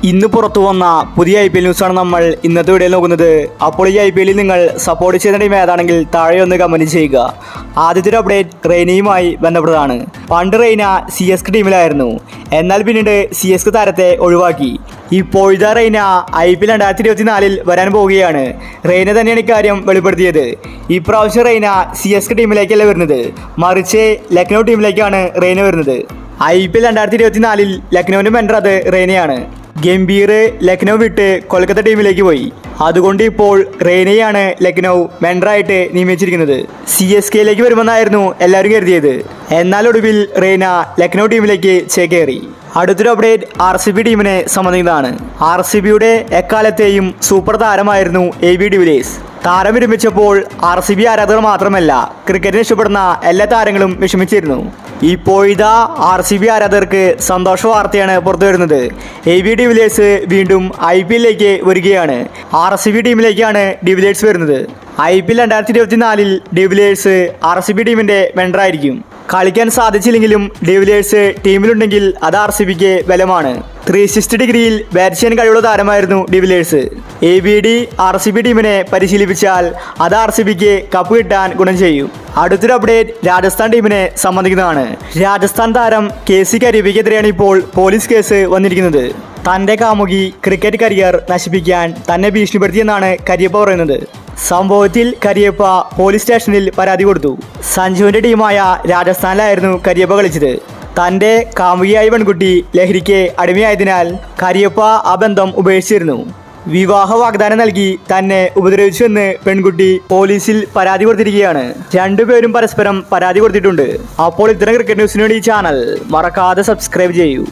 ഇന്ന് പുറത്തു വന്ന പുതിയ IPL ന്യൂസാണ് നമ്മൾ ഇന്നത്തെ വീഡിയോയിൽ നോക്കുന്നത്. അപ്പോൾ ഈ IPL നിങ്ങൾ സപ്പോർട്ട് ചെയ്യുന്ന ടീം ഏതാണെങ്കിൽ താഴെ ഒന്ന് കമൻറ്റ് ചെയ്യുക. ആദ്യത്തെ ഒരു അപ്ഡേറ്റ് റെയ്നയുമായി ബന്ധപ്പെട്ടതാണ്. പണ്ട് റെയ്ന CSK ടീമിലായിരുന്നു. എന്നാൽ പിന്നീട് CSK താരത്തെ ഒഴിവാക്കി. ഇപ്പോഴത്തെ റെയ്ന IPL 2024 വരാൻ പോവുകയാണ്. റെയ്ന തന്നെയാണ് ഇക്കാര്യം വെളിപ്പെടുത്തിയത്. ഇപ്രാവശ്യം റെയ്ന CSK ടീമിലേക്കല്ല വരുന്നത്, മറിച്ച് ലക്നൗ ടീമിലേക്കാണ് റെയ്ന വരുന്നത്. IPL 2024 ലക്നൗവിൻ്റെ മെൻഡർ അത് റെയ്നയാണ്. ഗംഭീർ ലക്നൗ വിട്ട് കൊൽക്കത്ത ടീമിലേക്ക് പോയി. അതുകൊണ്ട് ഇപ്പോൾ റെയ്നയാണ് ലക്നൗ മെൻഡറായിട്ട് നിയമിച്ചിരിക്കുന്നത്. CSKയിലേക്ക് വരുമെന്നായിരുന്നു എല്ലാവരും കരുതിയത്. എന്നാൽ ഒടുവിൽ റെയ്ന ലക്നൗ ടീമിലേക്ക് ചേക്കേറി. അടുത്തൊരു അപ്ഡേറ്റ് RCB ടീമിനെ സംബന്ധിക്കുന്നതാണ്. RCBയുടെ എക്കാലത്തെയും സൂപ്പർ താരമായിരുന്നു AB ഡിവിലിയേഴ്സ്. താരം വിരമിച്ചപ്പോൾ RCB ആരാധകർ മാത്രമല്ല, ക്രിക്കറ്റിനെ ഇഷ്ടപ്പെടുന്ന എല്ലാ താരങ്ങളും വിഷമിച്ചിരുന്നു. ഇപ്പോഴിതാ RCB ആരാധകർക്ക് സന്തോഷ വാർത്തയാണ് പുറത്തു വരുന്നത്. AB ഡിവിലിയേഴ്സ് വീണ്ടും IPLിലേക്ക് വരികയാണ്. RCB ടീമിലേക്കാണ് ഡിവിലിയേഴ്സ് വരുന്നത്. IPL 2024 ഡിവിലിയേഴ്സ് RCB ടീമിൻ്റെ മെൻഡറായിരിക്കും. കളിക്കാൻ സാധിച്ചില്ലെങ്കിലും ഡിവിലിയേഴ്സ് ടീമിലുണ്ടെങ്കിൽ അത് RCBക്ക് ബലമാണ്. 360 ഡിഗ്രിയിൽ ബാറ്റ് ചെയ്യാൻ കഴിവുള്ള താരമായിരുന്നു ഡിവിലിയേഴ്സ്. ABD RCB ടീമിനെ പരിശീലിപ്പിച്ചാൽ അത് RCBക്ക് കപ്പ് കിട്ടാൻ ഗുണം ചെയ്യും. അടുത്തൊരു അപ്ഡേറ്റ് രാജസ്ഥാൻ ടീമിനെ സംബന്ധിക്കുന്നതാണ്. രാജസ്ഥാൻ താരം KC കരീബിക്കെതിരെയാണ് ഇപ്പോൾ പോലീസ് കേസ് വന്നിരിക്കുന്നത്. തൻ്റെ കാമുകി ക്രിക്കറ്റ് കരിയർ നശിപ്പിക്കാൻ തന്നെ ഭീഷണിപ്പെടുത്തിയെന്നാണ് കരിയപ്പ പറയുന്നത്. സംഭവത്തിൽ കരിയപ്പ പോലീസ് സ്റ്റേഷനിൽ പരാതി കൊടുത്തു. സഞ്ജുവിൻ്റെ ടീമായ രാജസ്ഥാനിലായിരുന്നു കരിയപ്പ കളിച്ചത്. തൻ്റെ കാമുകിയായ പെൺകുട്ടി ലഹരിക്ക് അടിമയായതിനാൽ കരിയപ്പ ആ ബന്ധം ഉപേക്ഷിച്ചിരുന്നു. വിവാഹ വാഗ്ദാനം നൽകി തന്നെ ഉപദ്രവിച്ചുവെന്ന് പെൺകുട്ടി പോലീസിൽ പരാതി കൊടുത്തിരിക്കുകയാണ്. രണ്ടുപേരും പരസ്പരം പരാതി കൊടുത്തിട്ടുണ്ട്. അപ്പോൾ ഇത്തരം ക്രിക്കറ്റ് ന്യൂസിന് വേണ്ടി ഈ ചാനൽ മറക്കാതെ സബ്സ്ക്രൈബ് ചെയ്യൂ.